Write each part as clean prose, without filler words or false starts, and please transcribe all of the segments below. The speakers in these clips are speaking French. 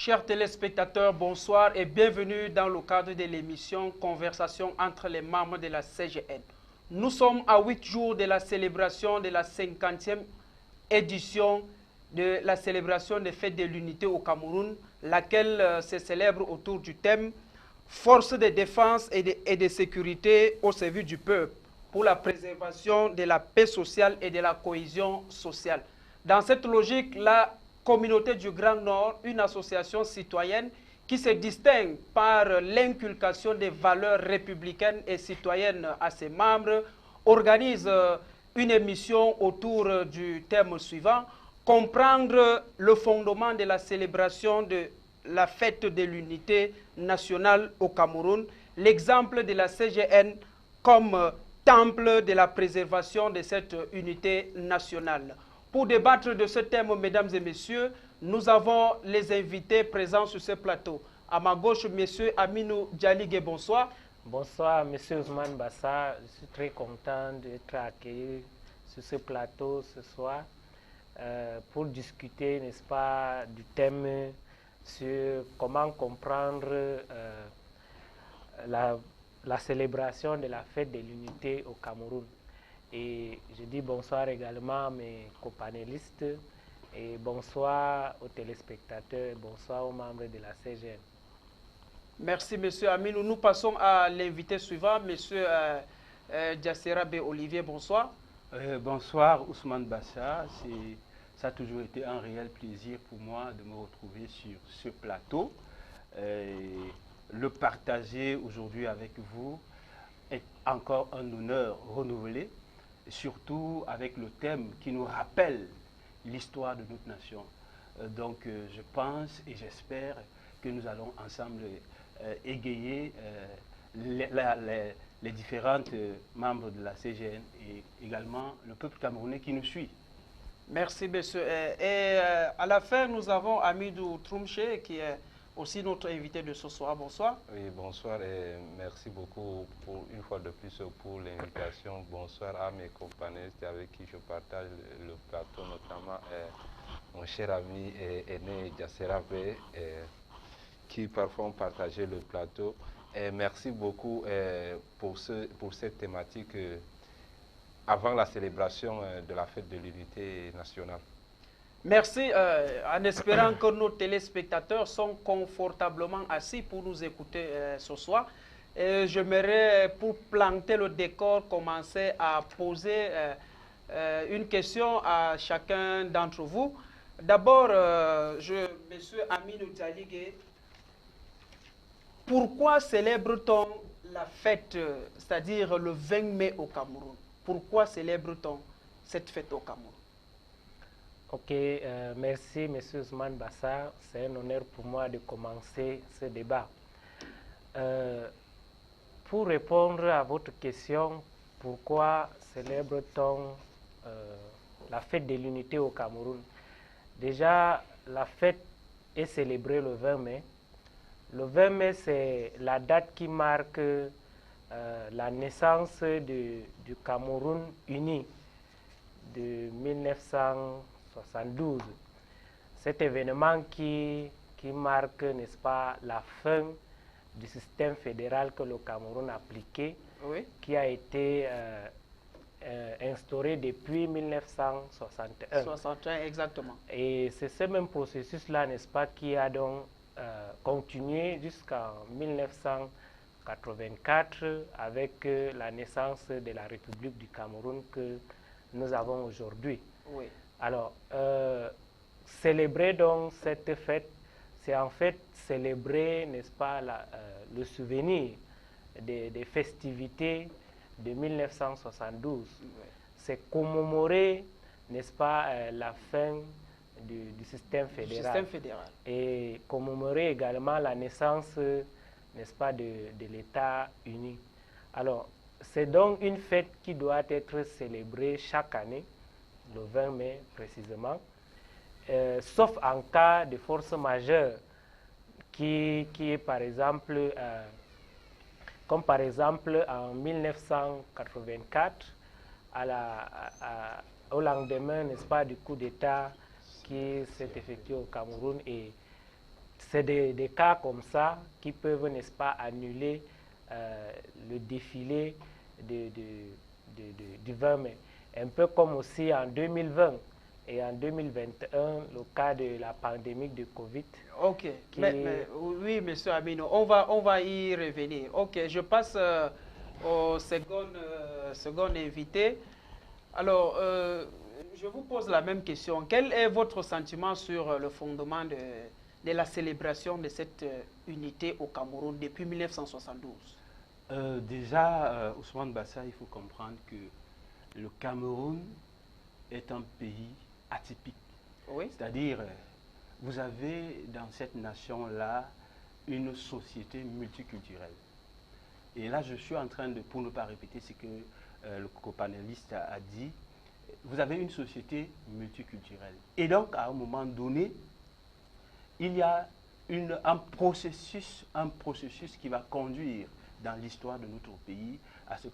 Chers téléspectateurs, bonsoir et bienvenue dans le cadre de l'émission Conversation entre les membres de la CGN. Nous sommes à 8 jours de la célébration de la 50e édition de la célébration des fêtes de l'unité au Cameroun, laquelle se célèbre autour du thème Force de défense et de sécurité au service du peuple pour la préservation de la paix sociale et de la cohésion sociale. Dans cette logique, la Communauté du Grand Nord, une association citoyenne qui se distingue par l'inculcation des valeurs républicaines et citoyennes à ses membres, organise une émission autour du thème suivant, comprendre le fondement de la célébration de la fête de l'unité nationale au Cameroun, l'exemple de la CGN comme temple de la préservation de cette unité nationale. Pour débattre de ce thème, mesdames et messieurs, nous avons les invités présents sur ce plateau. À ma gauche, monsieur Aminou Dialigé, bonsoir. Bonsoir, monsieur Ousmane Bassa. Je suis très content d'être accueilli sur ce plateau ce soir pour discuter, n'est-ce pas, du thème sur comment comprendre la célébration de la fête de l'unité au Cameroun. Et je dis bonsoir également à mes copanélistes et bonsoir aux téléspectateurs, bonsoir aux membres de la CGN. Merci, M. Aminou. Nous passons à l'invité suivant, M. Diassera B. Olivier, bonsoir. Bonsoir Ousmane Bassa, ça a toujours été un réel plaisir pour moi de me retrouver sur ce plateau. Le partager aujourd'hui avec vous est encore un honneur renouvelé, surtout avec le thème qui nous rappelle l'histoire de notre nation. Donc je pense et j'espère que nous allons ensemble égayer les différents membres de la CGN et également le peuple camerounais qui nous suit. Merci, monsieur. Et à la fin, nous avons Amidou Troumché qui est aussi notre invité de ce soir. Bonsoir. Oui, bonsoir et merci beaucoup pour une fois de plus pour l'invitation. Bonsoir à mes compagnons avec qui je partage le plateau, notamment mon cher ami aîné Diassera B, qui parfois ont partagé le plateau. Et merci beaucoup pour cette thématique avant la célébration de la fête de l'unité nationale. Merci, en espérant que nos téléspectateurs sont confortablement assis pour nous écouter ce soir. J'aimerais, pour planter le décor, commencer à poser une question à chacun d'entre vous. D'abord, monsieur Aminou Dialigé, pourquoi célèbre-t-on la fête, c'est-à-dire le 20 mai au Cameroun? Pourquoi célèbre-t-on cette fête au Cameroun? Ok, merci M. Ousmane Bassa. C'est un honneur pour moi de commencer ce débat. Pour répondre à votre question, pourquoi célèbre-t-on la fête de l'unité au Cameroun? Déjà, la fête est célébrée le 20 mai. Le 20 mai, c'est la date qui marque la naissance du Cameroun uni de 1972. Cet événement qui marque, n'est-ce pas, la fin du système fédéral que le Cameroun appliquait, oui, qui a été instauré depuis 1961. 61, exactement. Et c'est ce même processus-là, n'est-ce pas, qui a donc continué jusqu'en 1984 avec la naissance de la République du Cameroun que nous avons aujourd'hui. Oui. Alors, célébrer donc cette fête, c'est en fait célébrer, n'est-ce pas, le souvenir des festivités de 1972. Oui. C'est commémorer, n'est-ce pas, la fin du système fédéral. Et commémorer également la naissance, n'est-ce pas, de l'État uni. Alors, c'est donc une fête qui doit être célébrée chaque année, le 20 mai précisément, sauf en cas de force majeure, qui est par exemple, comme par exemple en 1984, au lendemain, n'est-ce pas, du coup d'État qui s'est effectué au Cameroun, et c'est des cas comme ça qui peuvent, n'est-ce pas, annuler le défilé du 20 mai. Un peu comme aussi en 2020 et en 2021, le cas de la pandémie de Covid. Ok, mais, oui, monsieur Amino, on va y revenir. Ok, je passe au second invité. Alors, je vous pose la même question. Quel est votre sentiment sur le fondement de la célébration de cette unité au Cameroun depuis 1972? Déjà, Ousmane Bassa, il faut comprendre que le Cameroun est un pays atypique. Oui. C'est-à-dire, vous avez dans cette nation-là une société multiculturelle. Et là, je suis en train de, pour ne pas répéter ce que le copanéliste a dit, vous avez une société multiculturelle. Et donc, à un moment donné, il y a un processus qui va conduire dans l'histoire de notre pays à ce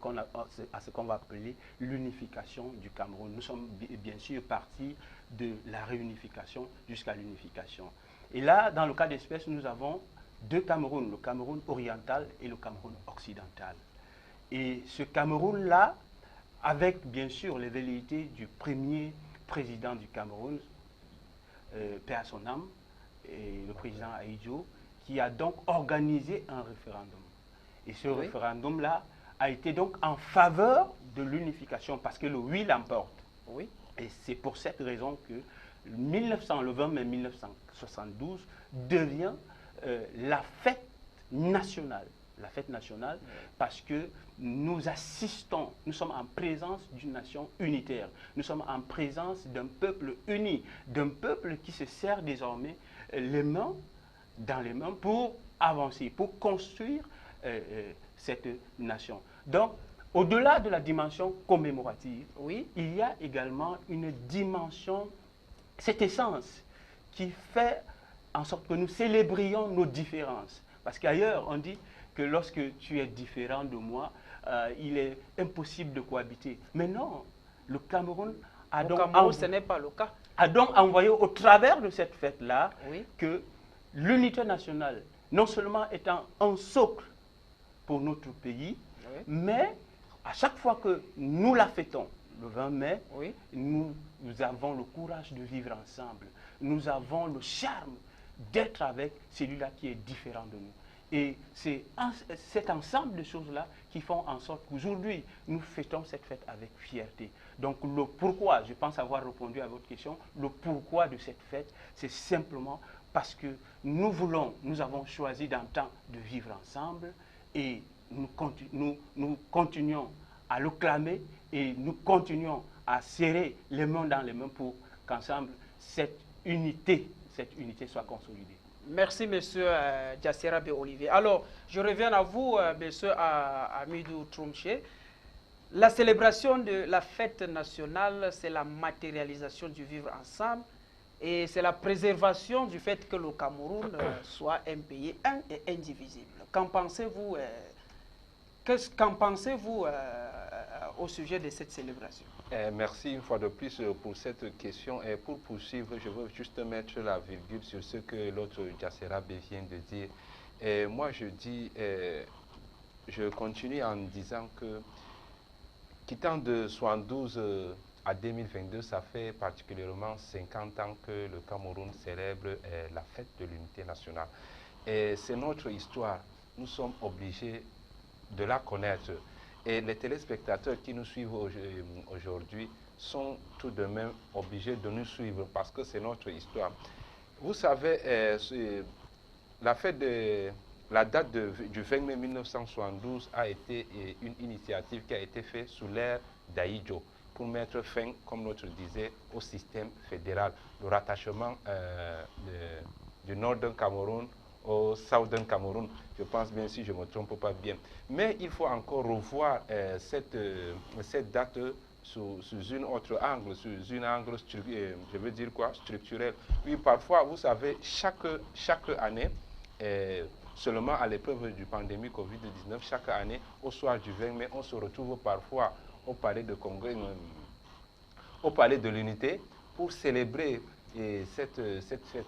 qu'on va appeler l'unification du Cameroun. Nous sommes bien sûr partis de la réunification jusqu'à l'unification. Et là, dans le cas d'espèce, nous avons deux Camerouns, le Cameroun oriental et le Cameroun occidental. Et ce Cameroun-là, avec bien sûr les velléités du premier président du Cameroun, paix à son âme, et le président Ahidjo, qui a donc organisé un référendum. Et ce référendum-là a été donc en faveur de l'unification, parce que le oui l'emporte. Oui. Et c'est pour cette raison que le 20 mai 1972 devient la fête nationale. La fête nationale, parce que nous assistons, nous sommes en présence d'une nation unitaire. Nous sommes en présence d'un peuple uni, d'un peuple qui se serre désormais les mains dans les mains pour avancer, pour construire cette nation. Donc, au-delà de la dimension commémorative, oui, il y a également une dimension, cette essence qui fait en sorte que nous célébrions nos différences. Parce qu'ailleurs, on dit que lorsque tu es différent de moi, il est impossible de cohabiter. Mais non, le Cameroun a ce n'est pas le cas. A donc envoyé au travers de cette fête-là oui, que l'unité nationale, non seulement étant un socle pour notre pays, oui, mais à chaque fois que nous la fêtons, le 20 mai, oui, nous avons le courage de vivre ensemble. Nous avons le charme d'être avec celui-là qui est différent de nous. Et c'est cet ensemble de choses-là qui font en sorte qu'aujourd'hui, nous fêtons cette fête avec fierté. Donc le pourquoi, je pense avoir répondu à votre question, le pourquoi de cette fête, c'est simplement parce que nous avons choisi d'un temps de vivre ensemble et nous continuons à le clamer et nous continuons à serrer les mains dans les mains pour qu'ensemble, cette unité soit consolidée. Merci, monsieur Diassera Olivier. Alors, je reviens à vous, monsieur Amidou Troumché. La célébration de la fête nationale, c'est la matérialisation du vivre ensemble et c'est la préservation du fait que le Cameroun soit un pays un et indivisible. Qu'en pensez-vous au sujet de cette célébration? Merci une fois de plus pour cette question. Et pour poursuivre, je veux juste mettre la virgule sur ce que l'autre Diassera vient de dire. Et moi, je continue en disant que, quittant de 72 à 2022, ça fait particulièrement 50 ans que le Cameroun célèbre la fête de l'unité nationale. Et c'est notre histoire. Nous sommes obligés de la connaître. Et les téléspectateurs qui nous suivent aujourd'hui sont tout de même obligés de nous suivre parce que c'est notre histoire. Vous savez, la date du 20 mai 1972 a été une initiative qui a été faite sous l'ère d'Ahidjo pour mettre fin, comme l'autre disait, au système fédéral. Le rattachement du Northern Cameroun au Southern Cameroun, je pense bien, si je ne me trompe pas bien. Mais il faut encore revoir cette date sous un autre angle, sous un angle, je veux dire quoi, structurel. Oui, parfois, vous savez, chaque année, seulement à l'épreuve du pandémie Covid-19, chaque année, au soir du 20 mai, on se retrouve parfois au palais de Congrès, au palais de l'Unité, pour célébrer cette fête.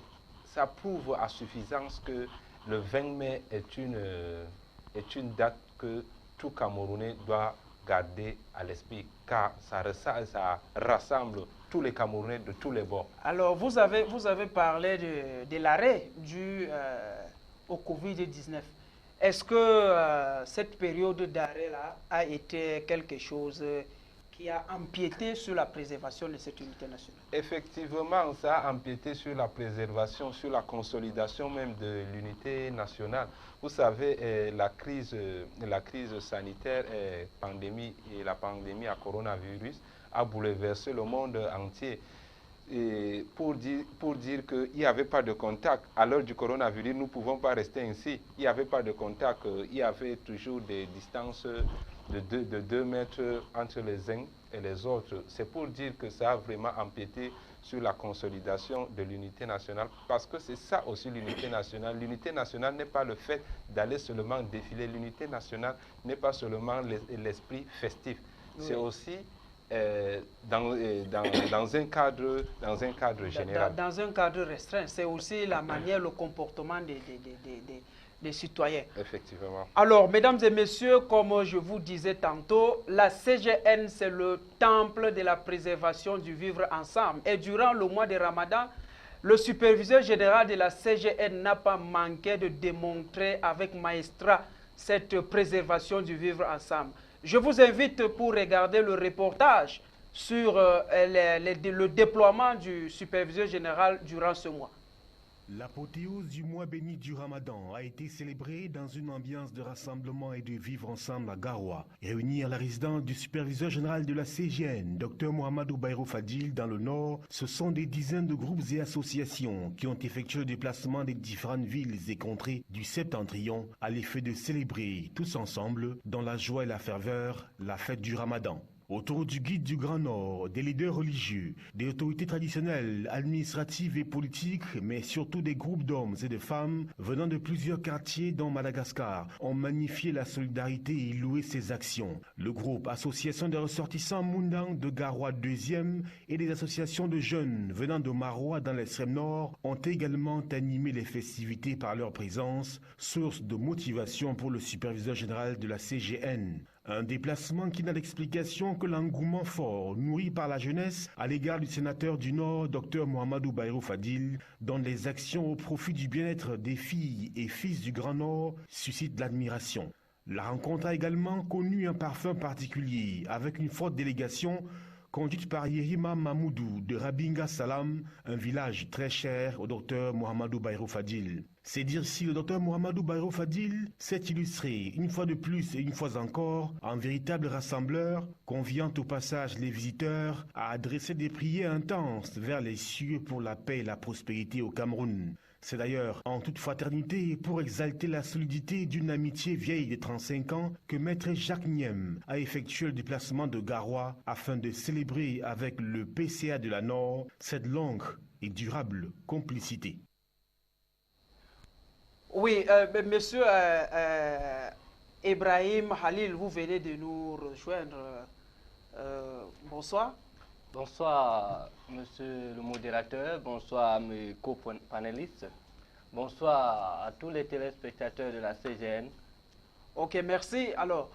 ça prouve à suffisance que le 20 mai est une date que tout Camerounais doit garder à l'esprit, car ça rassemble tous les Camerounais de tous les bords. Alors, vous avez parlé de l'arrêt dû au Covid-19. Est-ce que cette période d'arrêt-là a été quelque chose qui a empiété sur la préservation de cette unité nationale? Effectivement, ça a empiété sur la préservation, sur la consolidation même de l'unité nationale. Vous savez, la crise sanitaire et la pandémie à coronavirus a bouleversé le monde entier. Et pour dire qu'il n'y avait pas de contact, à l'heure du coronavirus, nous ne pouvons pas rester ainsi. Il n'y avait pas de contact, il y avait toujours des distances de 2 mètres entre les uns et les autres. C'est pour dire que ça a vraiment empiété sur la consolidation de l'unité nationale, parce que c'est ça aussi l'unité nationale. L'unité nationale n'est pas le fait d'aller seulement défiler. L'unité nationale n'est pas seulement l'esprit festif. Oui. C'est aussi dans un cadre général. Dans un cadre restreint, c'est aussi la manière, le comportement des citoyens. Effectivement. Alors, mesdames et messieurs, comme je vous disais tantôt, la CGN, c'est le temple de la préservation du vivre ensemble. Et durant le mois de Ramadan, le superviseur général de la CGN n'a pas manqué de démontrer avec maestrat cette préservation du vivre ensemble. Je vous invite pour regarder le reportage sur le déploiement du superviseur général durant ce mois. L'apothéose du mois béni du Ramadan a été célébrée dans une ambiance de rassemblement et de vivre ensemble à Garoua. Réunis à la résidence du superviseur général de la CGN, Dr Mohamedou Bayrou Fadil, dans le Nord, ce sont des dizaines de groupes et associations qui ont effectué le déplacement des différentes villes et contrées du Septentrion à l'effet de célébrer tous ensemble, dans la joie et la ferveur, la fête du Ramadan. Autour du guide du Grand Nord, des leaders religieux, des autorités traditionnelles, administratives et politiques, mais surtout des groupes d'hommes et de femmes venant de plusieurs quartiers dont Madagascar, ont magnifié la solidarité et loué ses actions. Le groupe Association des ressortissants Moundang de Garoua 2e et des associations de jeunes venant de Maroua dans l'extrême nord ont également animé les festivités par leur présence, source de motivation pour le superviseur général de la CGN. Un déplacement qui n'a d'explication que l'engouement fort nourri par la jeunesse à l'égard du sénateur du Nord, Dr Mohamedou Bayrou Fadil, dont les actions au profit du bien-être des filles et fils du Grand Nord suscitent l'admiration. La rencontre a également connu un parfum particulier, avec une forte délégation conduite par Yerima Mamoudou de Rabinga Salam, un village très cher au docteur Mohamedou Bayrou Fadil. C'est dire si le docteur Mohamedou Bayrou Fadil s'est illustré une fois de plus et une fois encore en véritable rassembleur, conviant au passage les visiteurs à adresser des prières intenses vers les cieux pour la paix et la prospérité au Cameroun. C'est d'ailleurs en toute fraternité et pour exalter la solidité d'une amitié vieille de 35 ans que Maître Jacques Niem a effectué le déplacement de Garoua afin de célébrer avec le PCA de la Nord cette longue et durable complicité. Oui, monsieur Ibrahim Halil, vous venez de nous rejoindre. Bonsoir. Bonsoir, monsieur le modérateur. Bonsoir à mes co-panélistes. Bonsoir à tous les téléspectateurs de la CGN. Ok, merci. Alors,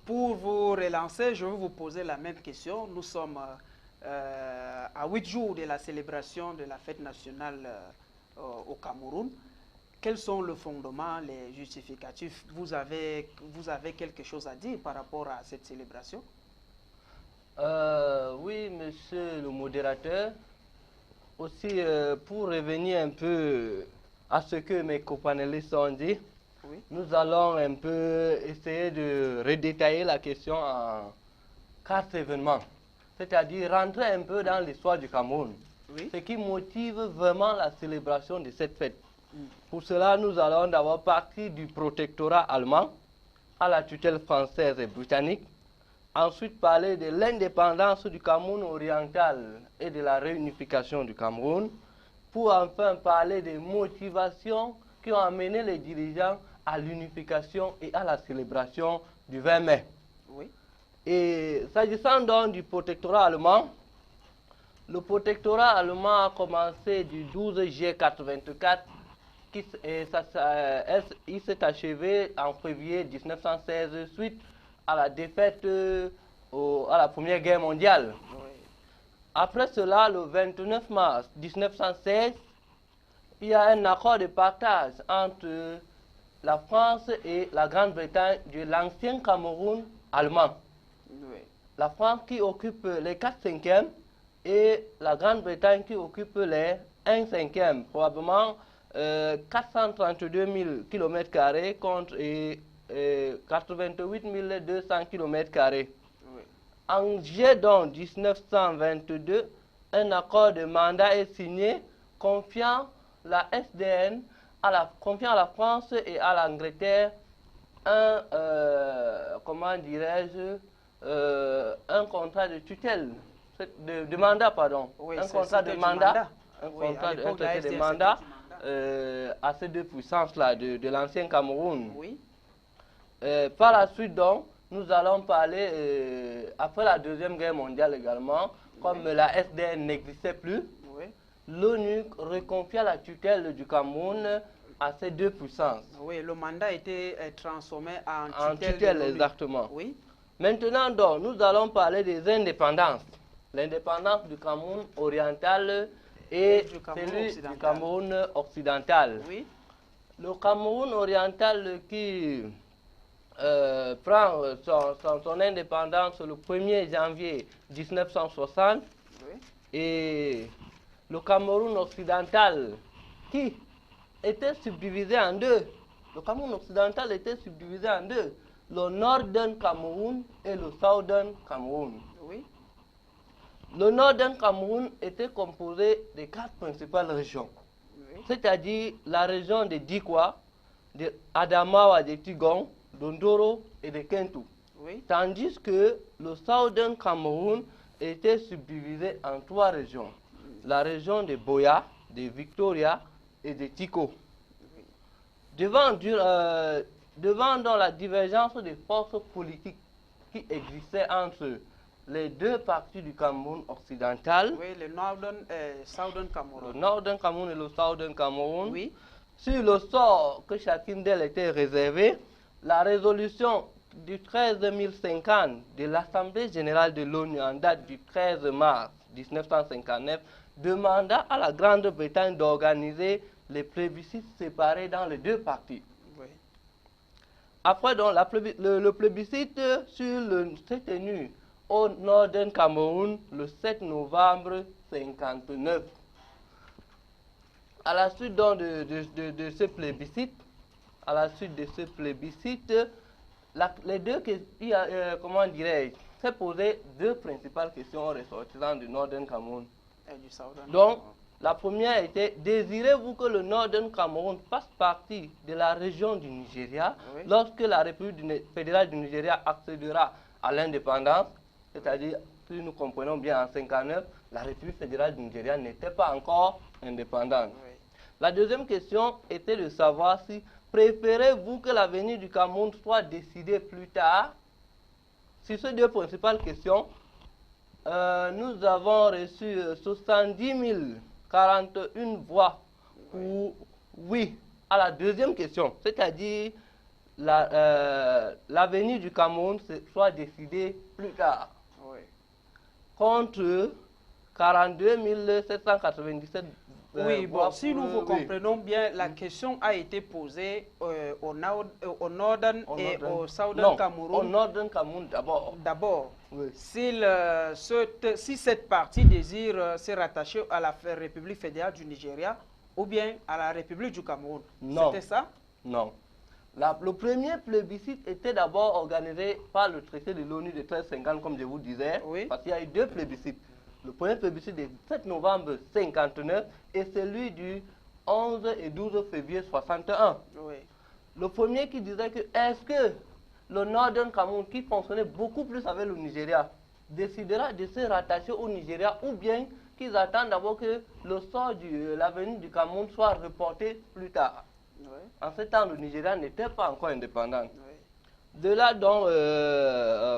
pour vous relancer, je vais vous poser la même question. Nous sommes à 8 jours de la célébration de la fête nationale au Cameroun. Quels sont les fondements, les justificatifs? Vous avez quelque chose à dire par rapport à cette célébration? Oui, monsieur le modérateur. Aussi, pour revenir un peu à ce que mes copanélistes ont dit, oui, nous allons un peu essayer de redétailler la question en 4 événements. C'est-à-dire rentrer un peu dans l'histoire du Cameroun. Oui. Ce qui motive vraiment la célébration de cette fête. Pour cela, nous allons d'abord partir du protectorat allemand à la tutelle française et britannique. Ensuite, parler de l'indépendance du Cameroun oriental et de la réunification du Cameroun. Pour enfin parler des motivations qui ont amené les dirigeants à l'unification et à la célébration du 20 mai. Oui. Et s'agissant donc du protectorat allemand, Le protectorat allemand a commencé du 12 juillet 84, il s'est achevé en février 1916 suite à la défaite à la Première Guerre mondiale. Après cela, le 29 mars 1916, il y a un accord de partage entre la France et la Grande-Bretagne de l'ancien Cameroun allemand. La France qui occupe les 4/5e et la Grande-Bretagne qui occupe les 1/5e, probablement 432 000 km² contre 88 200 km². En juillet 1922, un accord de mandat est signé confiant la SDN confiant à la France et à l'Angleterre un contrat de tutelle, de mandat, pardon. Oui, un contrat de mandat. Un contrat de mandat à ces deux puissances-là de l'ancien Cameroun. Oui. Par la suite, donc, nous allons parler, après la Deuxième Guerre mondiale également, comme la SDN n'existait plus, l'ONU reconfia la tutelle du Cameroun à ces deux puissances. Oui, le mandat a été transformé en tutelle. Exactement. Oui. Maintenant, donc, nous allons parler des indépendances. L'indépendance du Cameroun oriental et celui du Cameroun occidental. Oui. Le Cameroun oriental qui prend son indépendance le 1er janvier 1960 et le Cameroun occidental qui était subdivisé en deux. Le Cameroun occidental était subdivisé en deux. Le Northern Cameroun et le Southern Cameroun. Oui. Le Northern Cameroun était composé de 4 principales régions. Oui. C'est-à-dire la région de Dikwa, de Adamawa, de Tigong, d'Ondoro et de Kentu. Oui. Tandis que le Southern Cameroun était subdivisé en 3 régions. La région de Boya, de Victoria et de Tiko. Oui. Devant dans la divergence des forces politiques qui existaient entre les deux parties du Cameroun occidental, oui, le Northern et Southern Cameroun. Le Northern Cameroun et le Southern Cameroun, oui. Sur le sort que chacune d'elles était réservée, la résolution du 13 050 de l'Assemblée générale de l'ONU en date du 13 mars 1959 demanda à la Grande-Bretagne d'organiser les plébiscites séparés dans les deux parties. Oui. Après, donc, le plébiscite s'est tenu au Northern Cameroun le 7 novembre 1959. À la suite donc, de ce plébiscite, les deux, comment dirais-je, s'est posé deux principales questions aux ressortissants du Northern Cameroun. Et du Southern Donc, Cameroun. la première était, désirez-vous que le Northern Cameroun fasse partie de la région du Nigeria lorsque la République fédérale du Nigeria accédera à l'indépendance, c'est-à-dire, si nous comprenons bien, en 1959, la République fédérale du Nigeria n'était pas encore indépendante. Oui. La deuxième question était de savoir si préférez-vous que l'avenir du Cameroun soit décidé plus tard. Sur ces deux principales questions, nous avons reçu 70 041 voix pour oui à la deuxième question, c'est-à-dire l'avenir du Cameroun soit décidé plus tard. Oui. Contre 42 797 oui, bon, si nous vous comprenons bien, la question a été posée au Northern et au Southern Cameroun. Au Northern Cameroun d'abord. D'abord, oui. Si cette partie désire se rattacher à la République fédérale du Nigeria ou bien à la République du Cameroun. Non. C'était ça? Non. Le premier plébiscite était d'abord organisé par le traité de l'ONU de 1350, comme je vous disais, oui. Parce qu'il y a eu deux plébiscites. Le premier plébiscite du 7 novembre 1959 et celui du 11 et 12 février 1961. Oui. Le premier qui disait que est-ce que le Northern Cameroun, qui fonctionnait beaucoup plus avec le Nigeria, décidera de se rattacher au Nigeria ou bien qu'ils attendent d'abord que le sort de l'avenir du Cameroun soit reporté plus tard. Oui. En ce temps, le Nigeria n'était pas encore indépendant. Oui. De là, donc,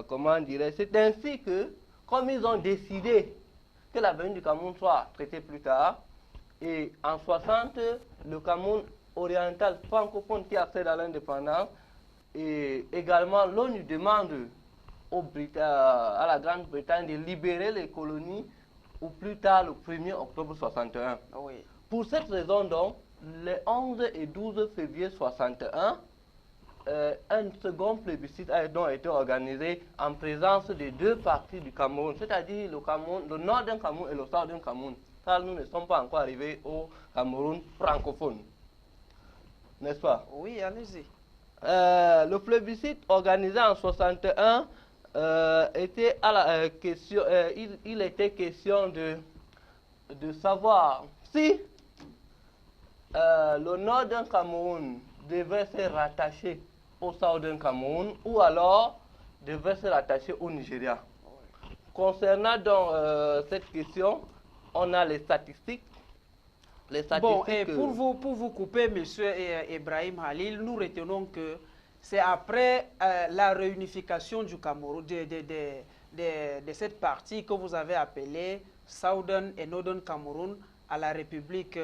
comment dirais-je, c'est ainsi que, comme ils ont décidé que l'avenir du Cameroun soit traité plus tard. Et en 60, le Cameroun oriental francophone qui accède à l'indépendance. Et également, l'ONU demande à la Grande-Bretagne de libérer les colonies au plus tard le 1er octobre 61. Oui. Pour cette raison donc, les 11 et 12 février 61, un second plébiscite a donc été organisé en présence des deux parties du Cameroun, c'est-à-dire le Northern Cameroun et le Southern Cameroun, car nous ne sommes pas encore arrivés au Cameroun francophone. N'est-ce pas? Oui, allez-y. Le plébiscite organisé en 61 était à la question, il était question de savoir si le Northern Cameroun devait se rattacher au Southern Cameroun ou alors devait se rattacher au Nigeria. Concernant donc cette question, on a les statistiques. Bon, et pour vous couper, monsieur Ibrahim Halil, nous retenons que c'est après la réunification du Cameroun, de cette partie que vous avez appelée Southern et Northern Cameroun à la République,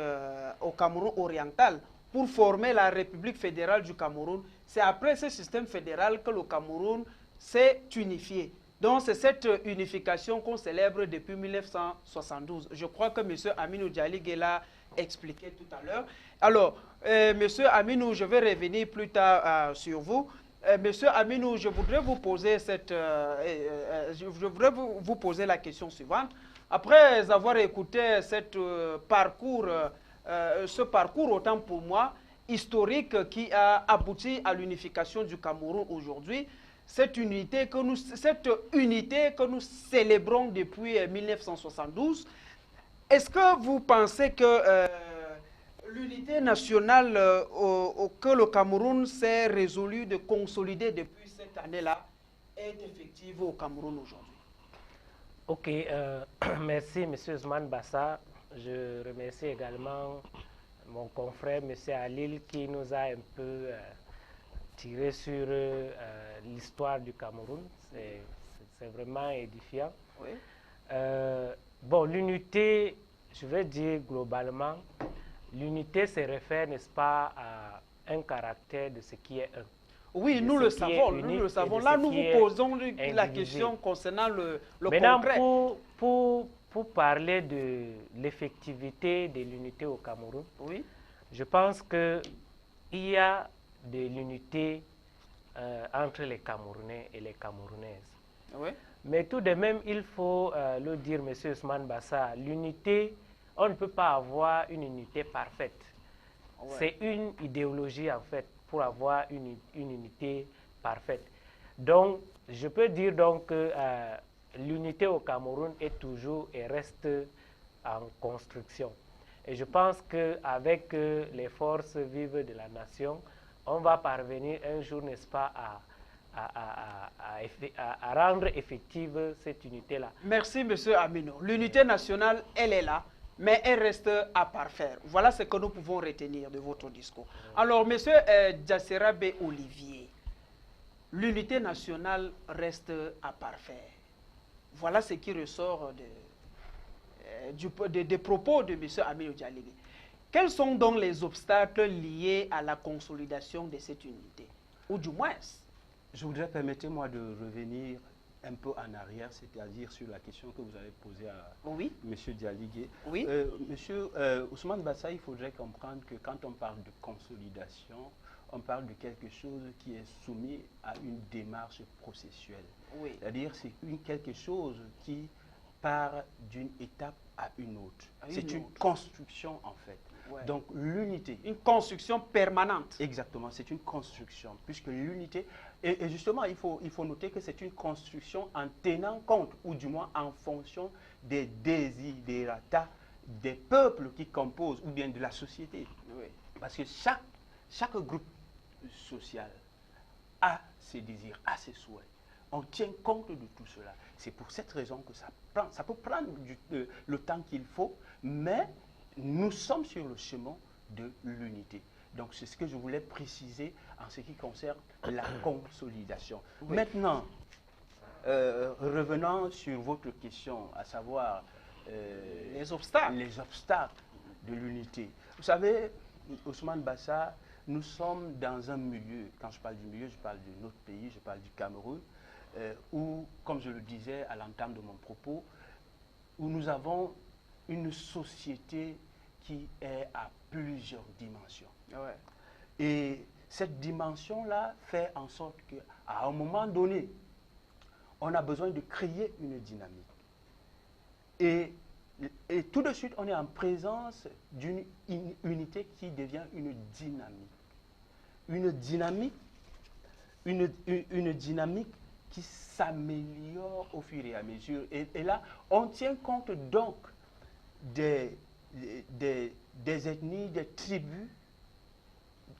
au Cameroun oriental, pour former la République fédérale du Cameroun. C'est après ce système fédéral que le Cameroun s'est unifié. Donc c'est cette unification qu'on célèbre depuis 1972. Je crois que M. Aminou Dialigé l'a expliqué tout à l'heure. Alors, Monsieur Aminou, je vais revenir plus tard sur vous. Monsieur Aminou, je voudrais vous poser vous poser la question suivante. Après avoir écouté ce parcours autant pour moi historique qui a abouti à l'unification du Cameroun aujourd'hui, cette unité que nous célébrons depuis 1972, est-ce que vous pensez que l'unité nationale que le Cameroun s'est résolu de consolider depuis cette année-là est effective au Cameroun aujourd'hui? Ok, merci M. Ousmane Bassa. Je remercie également mon confrère M. Halil qui nous a un peu tiré sur l'histoire du Cameroun. C'est vraiment édifiant. Oui. Bon, l'unité, je vais dire globalement, l'unité se réfère, n'est-ce pas, à un caractère de ce qui est un. Oui, nous le savons, nous le savons. Là, nous vous posons la question concernant le concret. Pour parler de l'effectivité de l'unité au Cameroun, oui, je pense qu'il y a de l'unité entre les Camerounais et les Camerounaises. oui. Mais tout de même, il faut le dire, M. Ousmane Bassa, l'unité, on ne peut pas avoir une unité parfaite. Ouais. C'est une idéologie, en fait, pour avoir une unité parfaite. Donc, je peux dire donc que l'unité au Cameroun est toujours et reste en construction. Et je pense qu'avec les forces vives de la nation, on va parvenir un jour, n'est-ce pas, à rendre effective cette unité-là. Merci, M. Aminou. L'unité nationale, elle est là, mais elle reste à parfaire. Voilà ce que nous pouvons retenir de votre discours. Alors, M. Djasserabe Olivier, l'unité nationale reste à parfaire. Voilà ce qui ressort des propos de M. Aminou Dialigé. Quels sont donc les obstacles liés à la consolidation de cette unité? Ou du moins... Je voudrais, permettez-moi de revenir un peu en arrière, c'est-à-dire sur la question que vous avez posée à oui. M. Dialigé. Oui. Monsieur Ousmane Bassa, il faudrait comprendre que quand on parle de consolidation, on parle de quelque chose qui est soumis à une démarche processuelle. Oui. C'est-à-dire c'est quelque chose qui part d'une étape à une autre. C'est une construction en fait. Ouais. Donc l'unité. Une construction permanente. Exactement, c'est une construction. Puisque l'unité, et justement il faut noter que c'est une construction en tenant compte, ou du moins en fonction des desiderata des peuples qui composent, ou bien de la société. Oui. Parce que chaque groupe social a ses désirs, a ses souhaits. On tient compte de tout cela. C'est pour cette raison que ça peut prendre le temps qu'il faut, mais nous sommes sur le chemin de l'unité. Donc c'est ce que je voulais préciser en ce qui concerne la consolidation. Oui. Maintenant, revenant sur votre question, à savoir les obstacles de l'unité. Vous savez, Ousmane Bassa, nous sommes dans un milieu, quand je parle du milieu, je parle de notre pays, je parle du Cameroun, où, comme je le disais à l'entame de mon propos, où nous avons une société qui est à plusieurs dimensions. Ouais. Et cette dimension-là fait en sorte qu'à un moment donné, on a besoin de créer une dynamique. Et tout de suite, on est en présence d'une unité qui devient une dynamique. Une dynamique qui s'améliore au fur et à mesure. Et là, on tient compte donc des ethnies, des tribus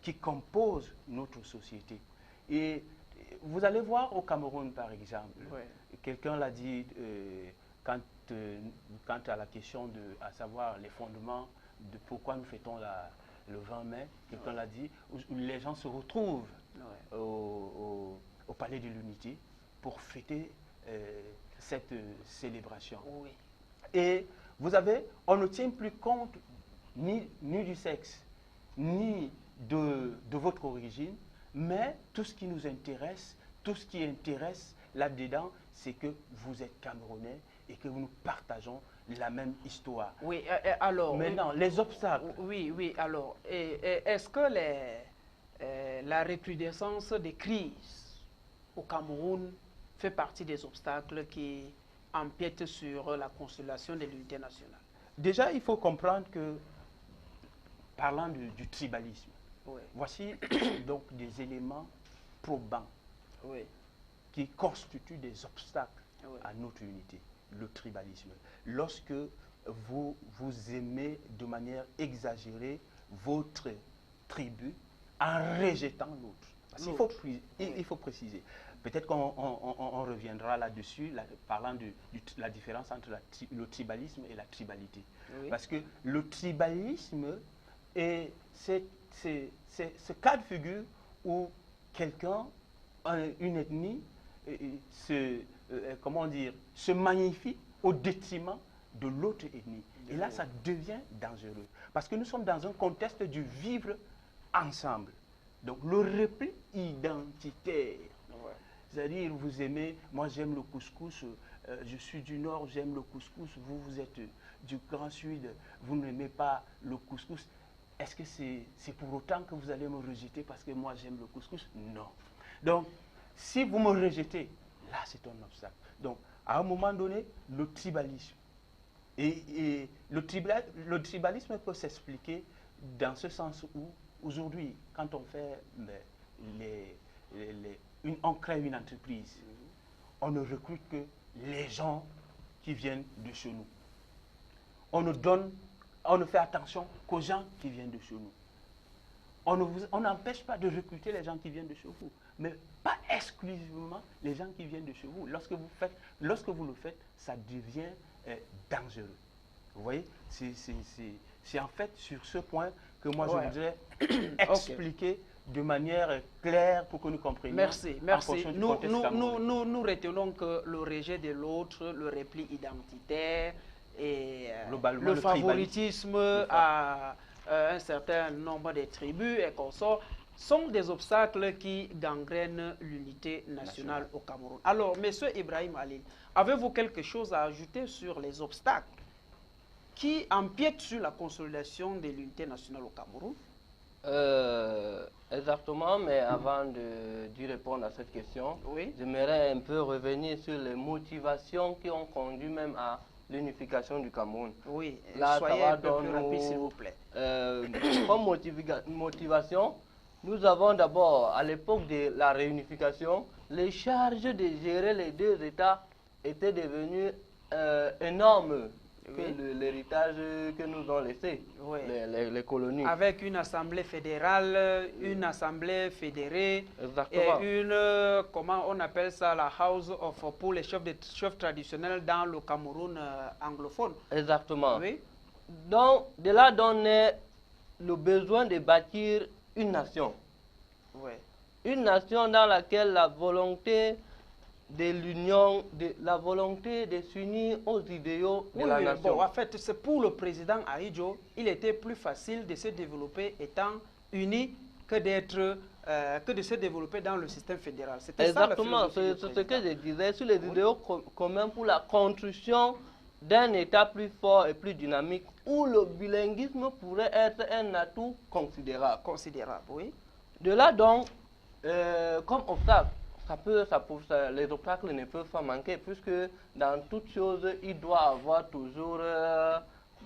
qui composent notre société. Et vous allez voir au Cameroun, par exemple, Ouais. quelqu'un l'a dit quant à la question à savoir les fondements de pourquoi nous fêtons le 20 mai, quelqu'un l'a dit, où les gens se retrouvent au Palais de l'Unité pour fêter cette célébration. Oui. Et vous avez, on ne tient plus compte ni du sexe, ni de votre origine, mais tout ce qui nous intéresse, tout ce qui intéresse là-dedans, c'est que vous êtes Camerounais et que nous partageons la même histoire. Oui, alors... Maintenant, les obstacles. Oui, alors, est-ce que la recrudescence des crises au Cameroun fait partie des obstacles qui empiètent sur la consolidation de l'unité nationale? Déjà, il faut comprendre que, parlant du tribalisme, Oui. voici donc des éléments probants Oui. qui constituent des obstacles Oui. à notre unité, le tribalisme. Lorsque vous aimez de manière exagérée votre tribu en rejetant l'autre. Parce qu'il faut préciser. Peut-être qu'on reviendra là-dessus, parlant de la différence entre le tribalisme et la tribalité. Oui. Parce que le tribalisme est ce cas de figure où quelqu'un, une ethnie, se magnifie au détriment de l'autre ethnie. Et là, ça devient dangereux. Parce que nous sommes dans un contexte du vivre ensemble. Donc, le repli identitaire. Ouais. C'est-à-dire, vous aimez, moi j'aime le couscous, je suis du Nord, j'aime le couscous, vous êtes du Grand Sud, vous n'aimez pas le couscous. Est-ce que c'est pour autant que vous allez me rejeter parce que moi j'aime le couscous? Non. Donc, si vous me rejetez, là c'est un obstacle. Donc, à un moment donné, le tribalisme. Et le tribalisme peut s'expliquer dans ce sens où, aujourd'hui, quand on fait on crée une entreprise, on ne recrute que les gens qui viennent de chez nous. On ne fait attention qu'aux gens qui viennent de chez nous. On n'empêche pas de recruter les gens qui viennent de chez vous, mais pas exclusivement les gens qui viennent de chez vous. Lorsque vous le faites, ça devient dangereux. Vous voyez, c'est en fait sur ce point que moi je voudrais expliquer de manière claire pour que nous comprenions. Merci. Nous retenons que le rejet de l'autre, le repli identitaire et globalement, le favoritisme à un certain nombre de tribus et consorts sont des obstacles qui gangrènent l'unité nationale au Cameroun. Alors, Monsieur Ibrahim Ali, avez-vous quelque chose à ajouter sur les obstacles qui empiètent sur la consolidation de l'unité nationale au Cameroun? Exactement, mais avant d'y répondre à cette question, j'aimerais un peu revenir sur les motivations qui ont conduit même à l'unification du Cameroun. Oui, là, soyez un peu plus rapide, s'il vous plaît. Comme motivation, nous avons d'abord, à l'époque de la réunification, les charges de gérer les deux États étaient devenues énormes. L'héritage que nous ont laissé, les colonies. Avec une assemblée fédérale, une assemblée fédérée, exactement, et une, comment on appelle ça, la House pour les chefs traditionnels dans le Cameroun anglophone. Exactement. Oui. Donc, de là naît le besoin de bâtir une nation. Oui. Une nation dans laquelle la volonté de l'union, de la volonté de s'unir aux idéaux de la nation. Bon, en fait, c'est pour le président Ahidjo, il était plus facile de se développer étant uni que de se développer dans le système fédéral. Exactement, c'est ce que je disais, sur les idéaux communs pour la construction d'un État plus fort et plus dynamique où le bilinguisme pourrait être un atout considérable. Considérable, oui. De là donc, comme obstacle, les obstacles ne peuvent pas manquer puisque dans toute chose, il doit avoir toujours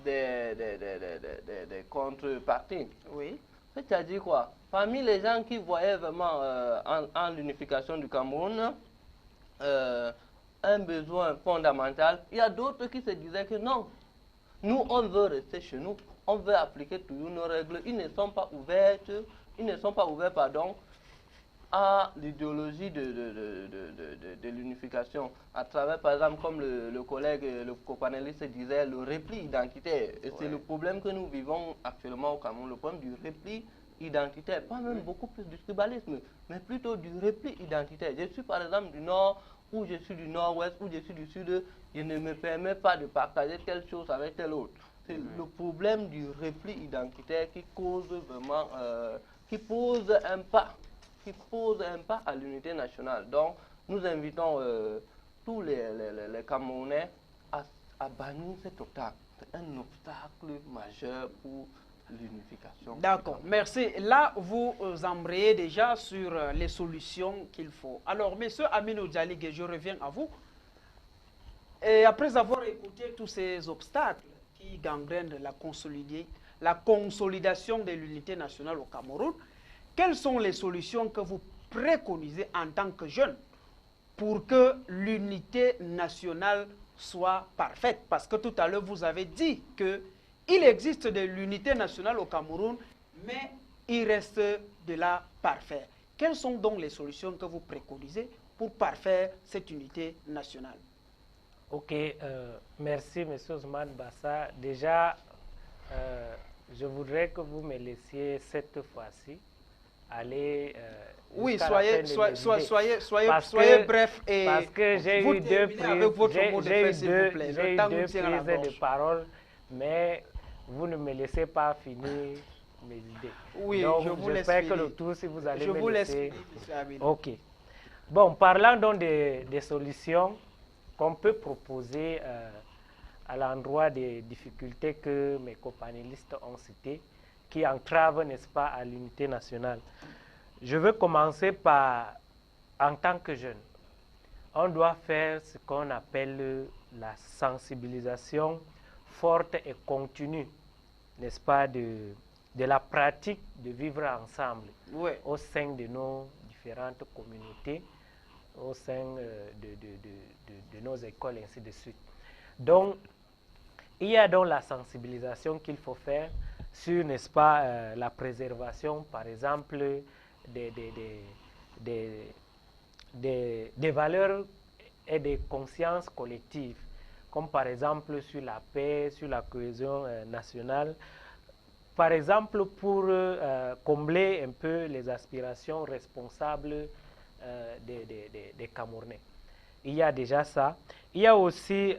des contreparties. Oui. C'est-à-dire quoi? Parmi les gens qui voyaient vraiment en l'unification du Cameroun un besoin fondamental, il y a d'autres qui se disaient que non, nous on veut rester chez nous, on veut appliquer toujours nos règles, ils ne sont pas ouverts, à l'idéologie de l'unification, à travers par exemple comme le collègue, le copanéliste disait, le repli identitaire. Et c'est le problème que nous vivons actuellement au Cameroun, le problème du repli identitaire, pas même beaucoup plus du tribalisme, mais plutôt du repli identitaire. Je suis par exemple du Nord, ou je suis du Nord-Ouest, ou je suis du Sud, je ne me permets pas de partager telle chose avec telle autre. C'est le problème du repli identitaire qui cause vraiment, qui pose un pas à l'unité nationale. Donc, nous invitons tous les Camerounais à bannir cet obstacle. C'est un obstacle majeur pour l'unification. D'accord, merci. Là, vous embrayez déjà sur les solutions qu'il faut. Alors, monsieur Aminou Djalig, je reviens à vous. Et après avoir écouté tous ces obstacles qui gangrènent la consolidation de l'unité nationale au Cameroun, quelles sont les solutions que vous préconisez en tant que jeune pour que l'unité nationale soit parfaite? Parce que tout à l'heure, vous avez dit qu'il existe de l'unité nationale au Cameroun, mais il reste de la parfaire. Quelles sont donc les solutions que vous préconisez pour parfaire cette unité nationale? Ok, merci M. Ousmane Bassa. Déjà, je voudrais que vous me laissiez cette fois-ci aller oui, soyez bref et parce que j'ai eu deux prises de parole, mais vous ne me laissez pas finir mes idées. Oui, donc, je vous laisse fais finir. que le tour si vous allez je me vous laisser. Laisse ok. Bon, parlant donc des solutions qu'on peut proposer à l'endroit des difficultés que mes companélistes ont citées, qui entravent, n'est-ce pas, à l'unité nationale. Je veux commencer par, en tant que jeune, on doit faire ce qu'on appelle la sensibilisation forte et continue, n'est-ce pas, de la pratique de vivre ensemble au sein de nos différentes communautés, au sein de nos écoles, ainsi de suite. Donc, il y a donc la sensibilisation qu'il faut faire sur, n'est-ce pas, la préservation, par exemple, des valeurs et des consciences collectives, comme par exemple sur la paix, sur la cohésion nationale, par exemple pour combler un peu les aspirations responsables des Camerounais. Il y a déjà ça. Il y a aussi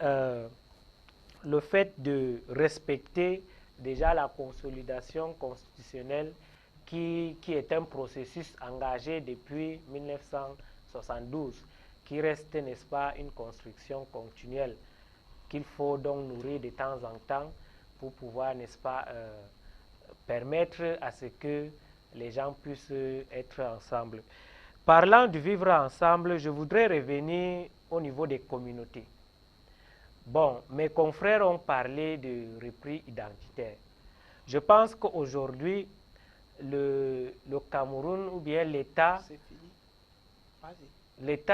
le fait de respecter déjà la consolidation constitutionnelle qui est un processus engagé depuis 1972, qui reste, n'est-ce pas, une construction continuelle qu'il faut donc nourrir de temps en temps pour pouvoir, n'est-ce pas, permettre à ce que les gens puissent être ensemble. Parlant de vivre ensemble, je voudrais revenir au niveau des communautés. Bon, mes confrères ont parlé de repris identitaire. Je pense qu'aujourd'hui, le Cameroun ou bien l'État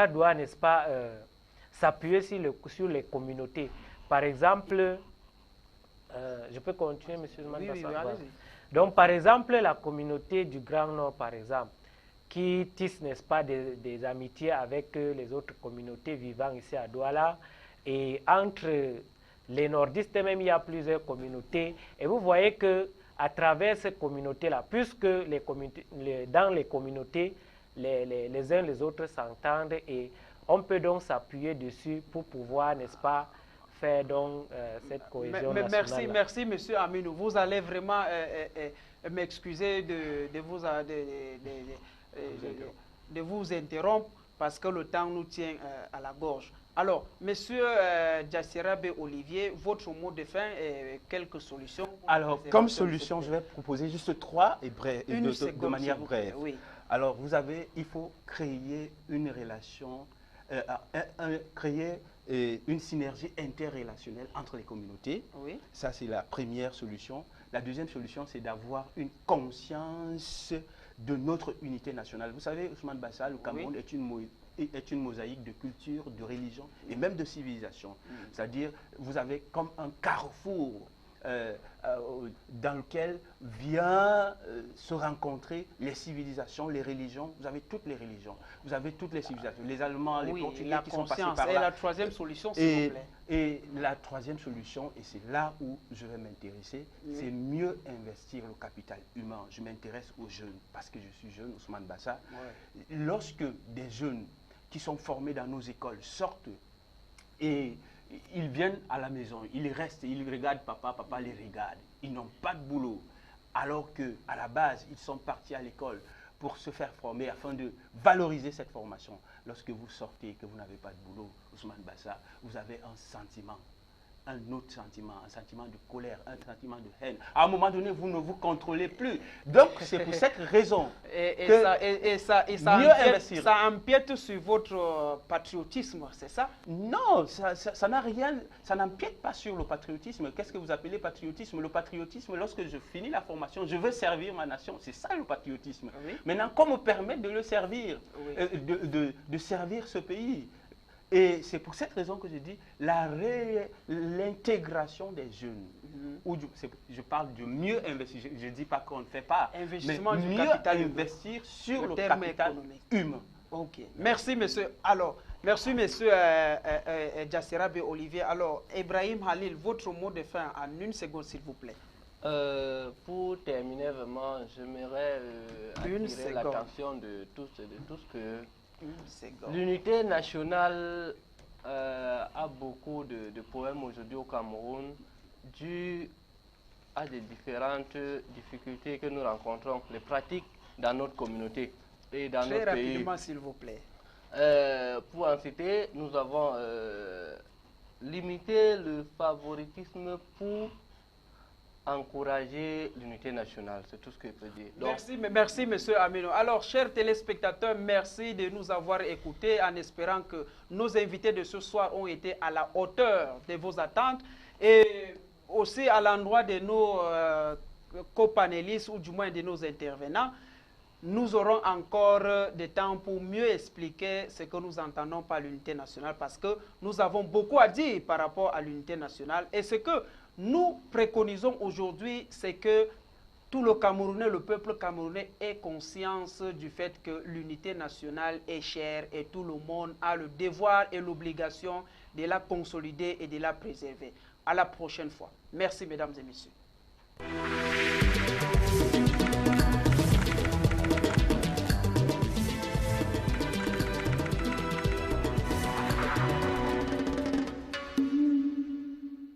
doit, n'est-ce pas, s'appuyer sur les communautés. Par exemple, je peux continuer, monsieur Ousmane? Oui, allez-y. Donc, par exemple, la communauté du Grand Nord, par exemple, qui tisse, n'est-ce pas, des amitiés avec les autres communautés vivant ici à Douala. Et entre les nordistes même, il y a plusieurs communautés. Et vous voyez qu'à travers ces communautés-là, puisque dans les communautés, les uns les autres s'entendent et on peut donc s'appuyer dessus pour pouvoir, n'est-ce pas, faire donc cette cohésion nationale. Merci, monsieur Aminou. Vous allez vraiment m'excuser de vous interrompre parce que le temps nous tient à la gorge. Alors, monsieur Jassirabe Olivier, votre mot de fin et quelques solutions. Alors, comme solution, je vais proposer juste 3 et de manière brève. Oui. Alors, il faut créer une relation, créer une synergie interrelationnelle entre les communautés. Oui. Ça, c'est la première solution. La deuxième solution, c'est d'avoir une conscience de notre unité nationale. Vous savez, Ousmane Bassa, le Cameroun est une mosaïque de culture, de religion et même de civilisation. C'est-à-dire, vous avez comme un carrefour dans lequel viennent se rencontrer les civilisations, les religions. Vous avez toutes les religions, vous avez toutes les civilisations, les Allemands, les Portugais qui sont passés par là. Et la troisième solution, s'il vous plaît. Et la troisième solution, et c'est là où je vais m'intéresser, c'est mieux investir le capital humain. Je m'intéresse aux jeunes parce que je suis jeune, Ousmane Bassa. Lorsque des jeunes qui sont formés dans nos écoles sortent et ils viennent à la maison, ils restent, ils regardent papa, papa les regarde. Ils n'ont pas de boulot. Alors qu'à la base, ils sont partis à l'école pour se faire former afin de valoriser cette formation. Lorsque vous sortez et que vous n'avez pas de boulot, Ousmane Bassa, vous avez un sentiment, un autre sentiment, un sentiment de colère, un sentiment de haine. À un moment donné, vous ne vous contrôlez plus. Donc, c'est pour cette raison ça empiète sur votre patriotisme, c'est ça? Non, ça n'a rien, ça n'empiète pas sur le patriotisme. Qu'est-ce que vous appelez patriotisme? Le patriotisme, lorsque je finis la formation, je veux servir ma nation. C'est ça le patriotisme. Oui. Maintenant, qu'on me permette de le servir, de servir ce pays. Et c'est pour cette raison que je dis l'intégration des jeunes. Je parle de mieux investir. Je ne dis pas qu'on ne fait pas. Investissement mais du mieux capital investir sur le terme capital économique. humain. Ok. Merci, monsieur. Alors, merci, monsieur Jassirabe Olivier. Alors, Ibrahim Halil, votre mot de fin en 1 seconde, s'il vous plaît. Pour terminer, vraiment, j'aimerais attirer l'attention de tous que l'unité nationale a beaucoup de problèmes aujourd'hui au Cameroun dû à des différentes difficultés que nous rencontrons, les pratiques dans notre communauté et dans notre pays. Très rapidement, s'il vous plaît. Pour en citer, nous avons limité le favoritisme pour encourager l'unité nationale, c'est tout ce que je peux dire. Donc, merci, monsieur Amino. Alors, chers téléspectateurs, merci de nous avoir écoutés en espérant que nos invités de ce soir ont été à la hauteur de vos attentes et aussi à l'endroit de nos copanélistes ou du moins de nos intervenants. Nous aurons encore des temps pour mieux expliquer ce que nous entendons par l'unité nationale parce que nous avons beaucoup à dire par rapport à l'unité nationale et ce que nous préconisons aujourd'hui, c'est que tout le Camerounais, le peuple camerounais ait conscience du fait que l'unité nationale est chère et tout le monde a le devoir et l'obligation de la consolider et de la préserver. À la prochaine fois. Merci, mesdames et messieurs.